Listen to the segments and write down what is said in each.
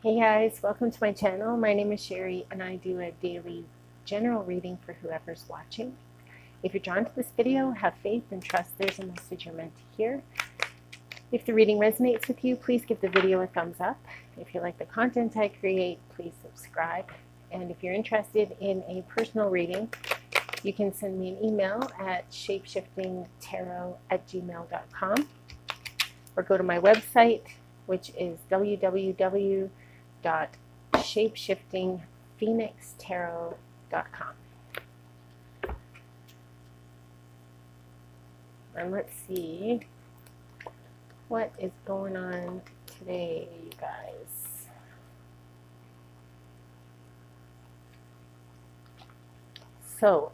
Hey guys, welcome to my channel. My name is Sherry and I do a daily general reading for whoever's watching. If you're drawn to this video, have faith and trust there's a message you're meant to hear. If the reading resonates with you, please give the video a thumbs up. If you like the content I create, please subscribe. And if you're interested in a personal reading, you can send me an email at shapeshiftingtarot@gmail.com or go to my website, which is www.shapeshiftingphoenixtarot.com. And let's see what is going on today, you guys. So,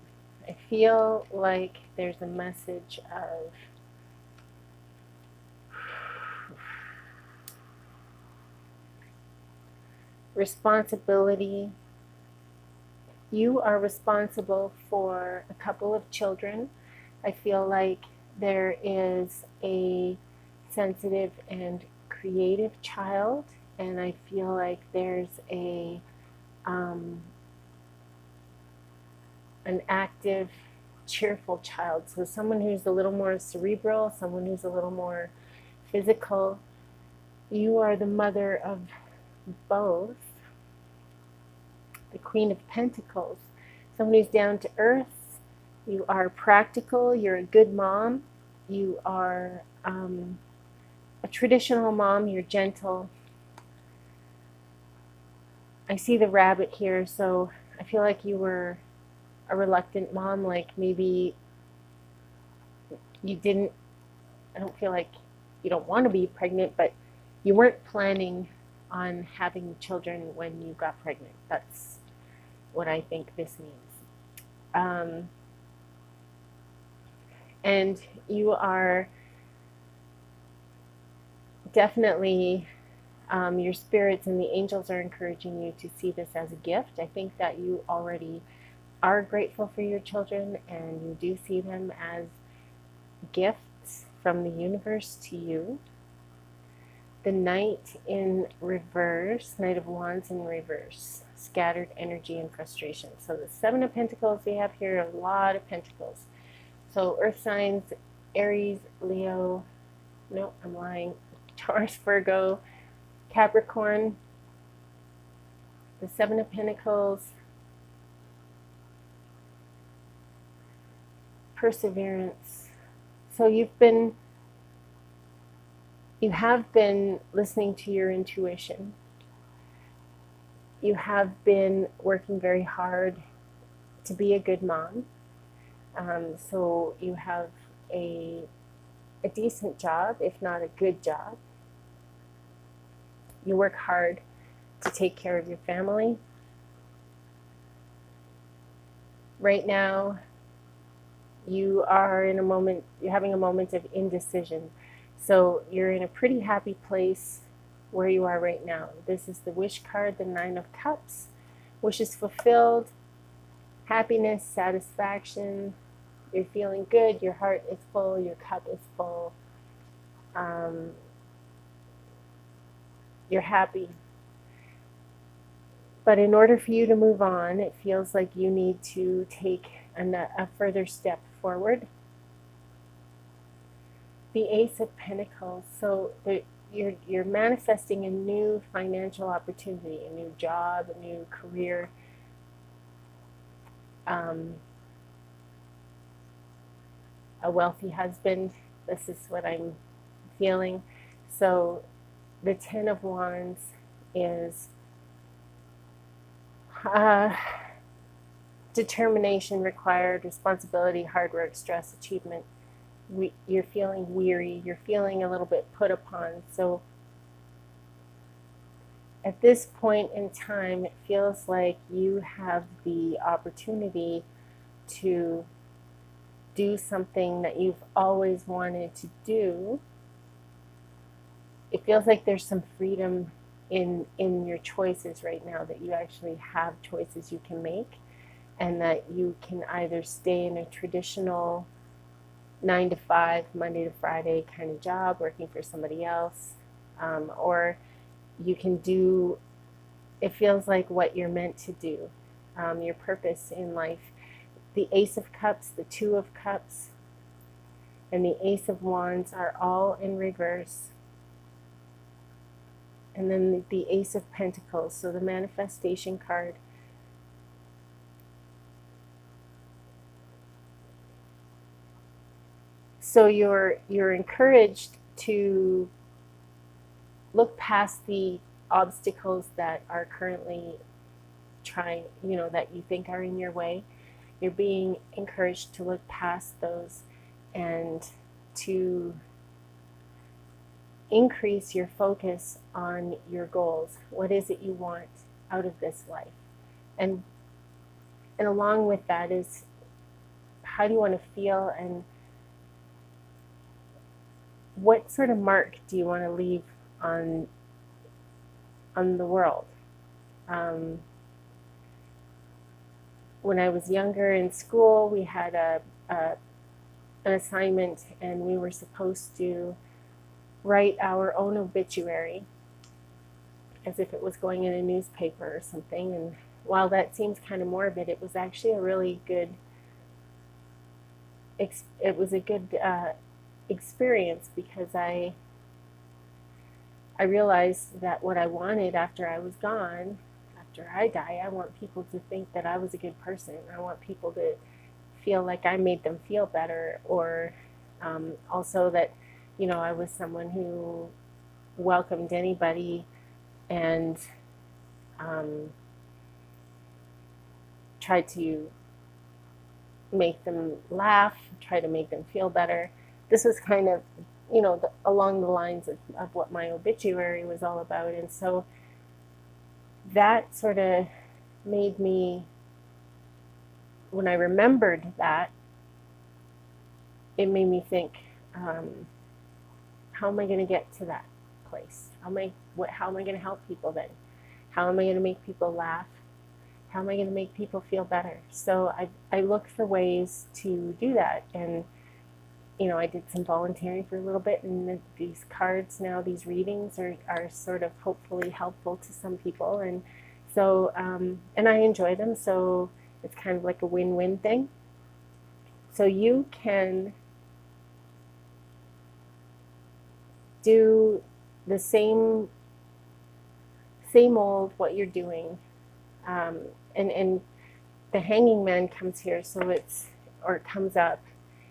I feel like there's a message of responsibility. You are responsible for a couple of children. I feel like there is a sensitive and creative child, and I feel like there's an active, cheerful child. So someone who's a little more cerebral, someone who's a little more physical. You are the mother of both. The Queen of Pentacles, someone who's down to earth. You are practical. You're a good mom. You are a traditional mom. You're gentle. I see the rabbit here, so I feel like you were a reluctant mom, like maybe you didn't, I don't feel like you don't want to be pregnant, but you weren't planning on having children when you got pregnant. That's what I think this means. And you are definitely, your spirits and the angels are encouraging you to see this as a gift. I think that you already are grateful for your children, and you do see them as gifts from the universe to you. The Knight in reverse, Knight of Wands in reverse, scattered energy and frustration. So the Seven of Pentacles we have here, a lot of pentacles. So earth signs, Aries, Leo, no, I'm lying, Taurus, Virgo, Capricorn, the Seven of Pentacles, perseverance. So you have been listening to your intuition. You have been working very hard to be a good mom. So you have a decent job, if not a good job. You work hard to take care of your family. Right now, you are in a moment, you're having a moment of indecision. So you're in a pretty happy place where you are right now. This is the wish card, the Nine of Cups. Wishes fulfilled, happiness, satisfaction. You're feeling good, your heart is full, your cup is full. You're happy. But in order for you to move on, it feels like you need to take a further step forward. The Ace of Pentacles. So you're manifesting a new financial opportunity, a new job, a new career. A wealthy husband. This is what I'm feeling. So the Ten of Wands is determination required, responsibility, hard work, stress, achievement. You're feeling weary, you're feeling a little bit put upon. So at this point in time, it feels like you have the opportunity to do something that you've always wanted to do. It feels like there's some freedom in your choices right now, that you actually have choices you can make, and that you can either stay in a traditional 9 to 5, Monday to Friday kind of job, working for somebody else, or you can do it feels like what you're meant to do, your purpose in life. The Ace of Cups, the Two of Cups, and the Ace of Wands are all in reverse. And then the Ace of Pentacles, so the manifestation card. So you're encouraged to look past the obstacles that are currently trying, that you think are in your way. You're being encouraged to look past those and to increase your focus on your goals. What is it you want out of this life? And along with that is, how do you want to feel, and what sort of mark do you want to leave on the world? When I was younger in school, we had an assignment, and we were supposed to write our own obituary as if it was going in a newspaper or something. And while that seems kind of morbid, it was actually a really good experience, because I realized that what I wanted after I was gone, after I die, I want people to think that I was a good person. I want people to feel like I made them feel better, or also that, I was someone who welcomed anybody and tried to make them laugh, try to make them feel better. This was kind of, along the lines of what my obituary was all about. And so that sort of made me, when I remembered that, it made me think, how am I going to get to that place? How am I going to help people then? How am I going to make people laugh? How am I going to make people feel better? So I look for ways to do that. And, I did some volunteering for a little bit, and these cards now, these readings are sort of hopefully helpful to some people. And so, and I enjoy them. So it's kind of like a win-win thing. So you can do the same old what you're doing. And the Hanging Man comes here, so it comes up.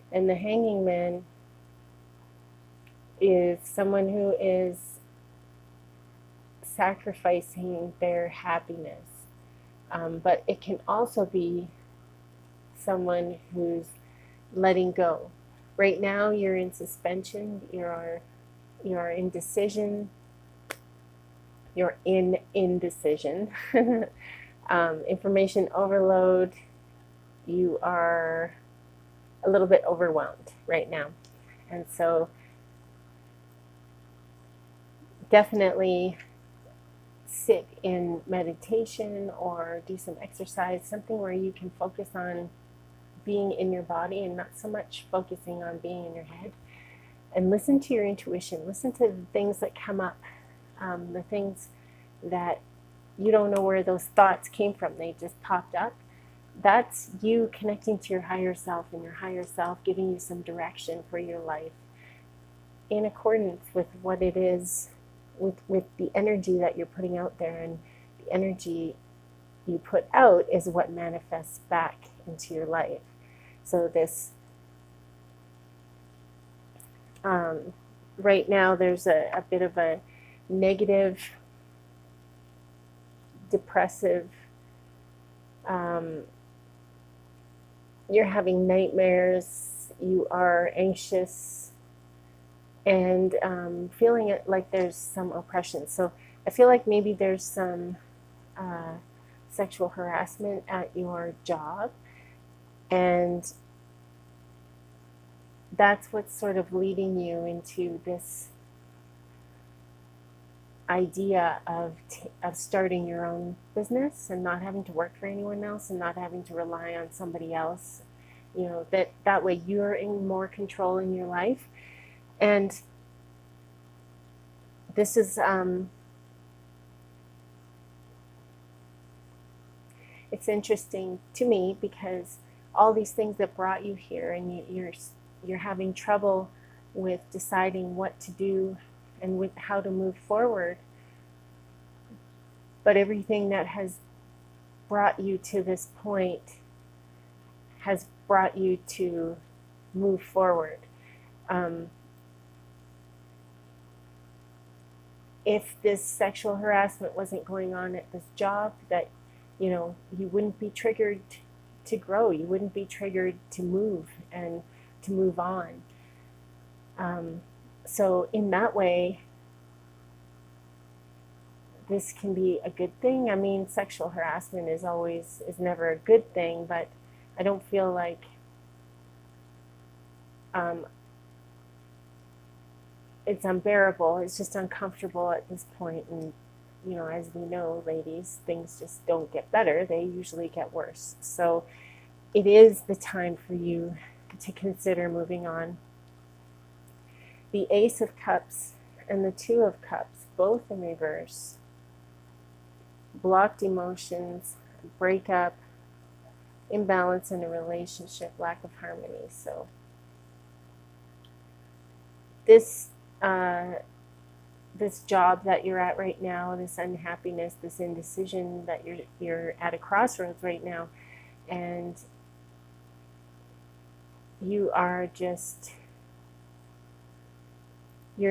And the Hanging Man is someone who is sacrificing their happiness. But it can also be someone who's letting go. Right now you're in suspension, you're in indecision, information overload, you are a little bit overwhelmed right now. And so definitely sit in meditation or do some exercise, something where you can focus on being in your body and not so much focusing on being in your head. And listen to your intuition. Listen to the things that come up, the things that you don't know where those thoughts came from. They just popped up. That's you connecting to your higher self, and your higher self giving you some direction for your life in accordance with what it is, with the energy that you're putting out there. And the energy you put out is what manifests back into your life. So this right now there's a bit of a negative, depressive, you're having nightmares, you are anxious, and feeling it like there's some oppression. So I feel like maybe there's some sexual harassment at your job, and that's what's sort of leading you into this idea of starting your own business and not having to work for anyone else and not having to rely on somebody else. That way you're in more control in your life. And this is it's interesting to me because all these things that brought you here, and you're having trouble with deciding what to do and with how to move forward, but everything that has brought you to this point has brought you to move forward. If this sexual harassment wasn't going on at this job, that you wouldn't be triggered to grow, you wouldn't be triggered to move and to move on. So in that way, this can be a good thing. I mean, sexual harassment is never a good thing, but I don't feel like it's unbearable. It's just uncomfortable at this point. And, as we know, ladies, things just don't get better. They usually get worse. So it is the time for you to consider moving on. The Ace of Cups and the Two of Cups, both in reverse. Blocked emotions, breakup, imbalance in a relationship, lack of harmony. So this job that you're at right now, this unhappiness, this indecision, that you're at a crossroads right now, and you're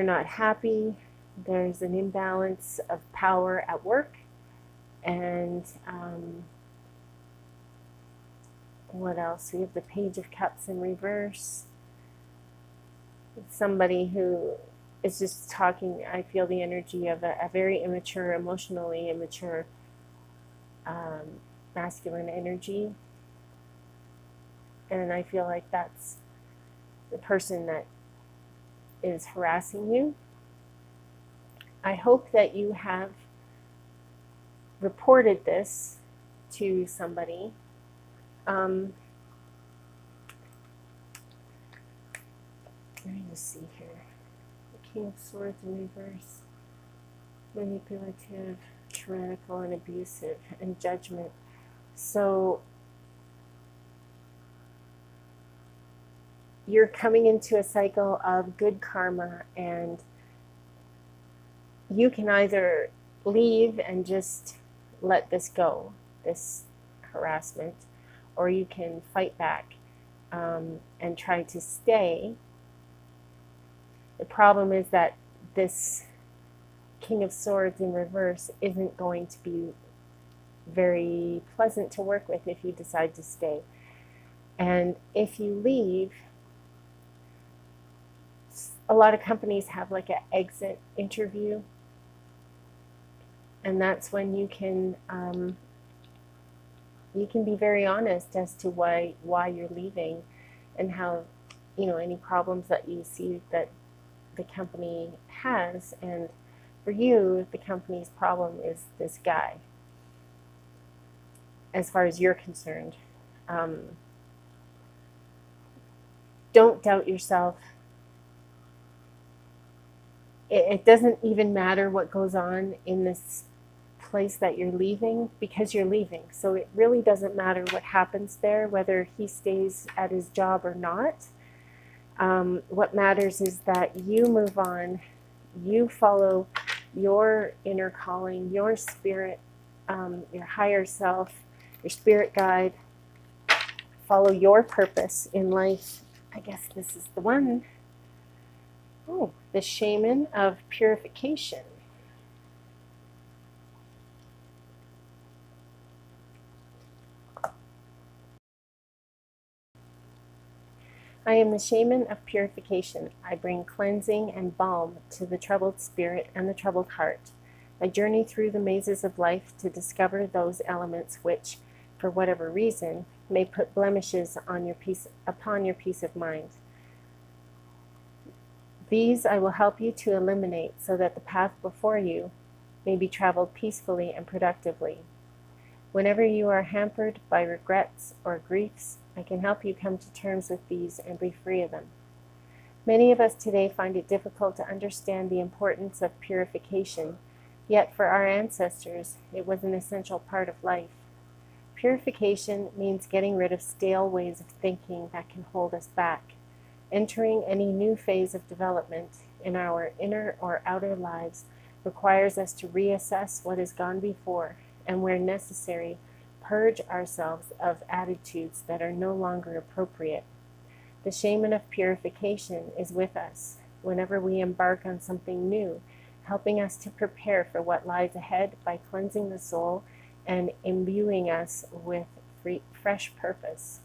not happy. There's an imbalance of power at work, and what else? We have the Page of Cups in reverse. Somebody who is just talking, I feel the energy of a very immature, emotionally immature masculine energy. And I feel like that's the person that is harassing you. I hope that you have reported this to somebody. Let me just see here. The King of Swords in reverse. Manipulative, tyrannical, and abusive, and Judgment. So you're coming into a cycle of good karma, and you can either leave and just let this go, this harassment, or you can fight back and try to stay. The problem is that this King of Swords in reverse isn't going to be very pleasant to work with if you decide to stay. And if you leave, a lot of companies have like an exit interview, and that's when you can be very honest as to why you're leaving, and how, any problems that you see that the company has. And for you, the company's problem is this guy, as far as you're concerned. Don't doubt yourself. It doesn't even matter what goes on in this place that you're leaving, because you're leaving. So it really doesn't matter what happens there, whether he stays at his job or not. What matters is that you move on, you follow your inner calling, your spirit, your higher self, your spirit guide. Follow your purpose in life. I guess this is the one. Oh, the Shaman of Purification. I am the Shaman of Purification. I bring cleansing and balm to the troubled spirit and the troubled heart. I journey through the mazes of life to discover those elements which, for whatever reason, may put blemishes on upon your peace of mind. These I will help you to eliminate, so that the path before you may be traveled peacefully and productively. Whenever you are hampered by regrets or griefs, I can help you come to terms with these and be free of them. Many of us today find it difficult to understand the importance of purification, yet for our ancestors it was an essential part of life. Purification means getting rid of stale ways of thinking that can hold us back. Entering any new phase of development in our inner or outer lives requires us to reassess what has gone before and, where necessary, purge ourselves of attitudes that are no longer appropriate. The shaman of purification is with us whenever we embark on something new, helping us to prepare for what lies ahead by cleansing the soul and imbuing us with fresh purpose.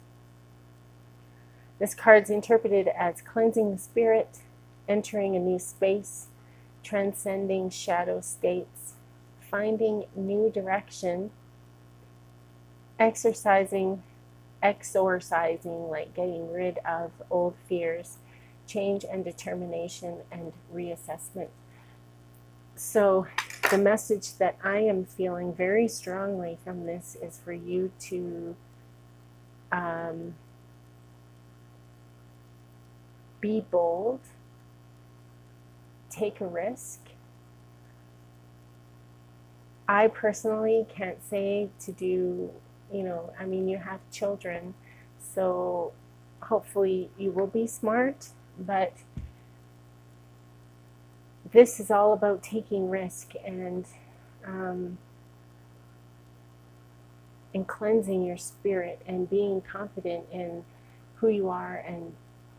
This card's interpreted as cleansing the spirit, entering a new space, transcending shadow states, finding new direction, exorcising, like getting rid of old fears, change and determination, and reassessment. So the message that I am feeling very strongly from this is for you to be bold, take a risk. I personally can't say to do, I mean, you have children, so hopefully you will be smart, but this is all about taking risk and cleansing your spirit and being confident in who you are and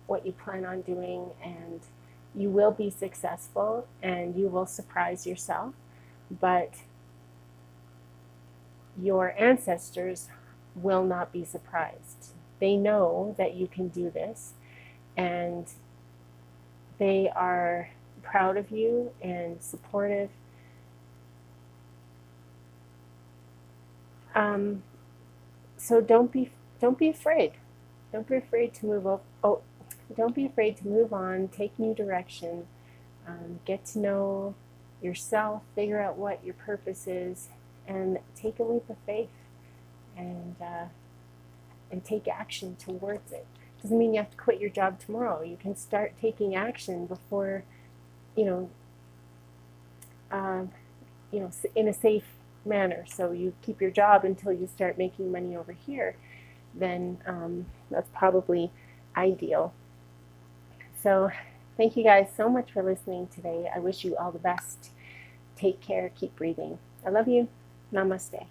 what you plan on doing, and you will be successful and you will surprise yourself, but your ancestors will not be surprised. They know that you can do this, and they are proud of you and supportive. So don't be afraid. Don't be afraid to move up. Don't be afraid to move on, take new direction, get to know yourself, figure out what your purpose is, and take a leap of faith and take action towards it. Doesn't mean you have to quit your job tomorrow. You can start taking action before, in a safe manner. So you keep your job until you start making money over here. Then that's probably ideal. So thank you guys so much for listening today. I wish you all the best. Take care. Keep breathing. I love you. Namaste.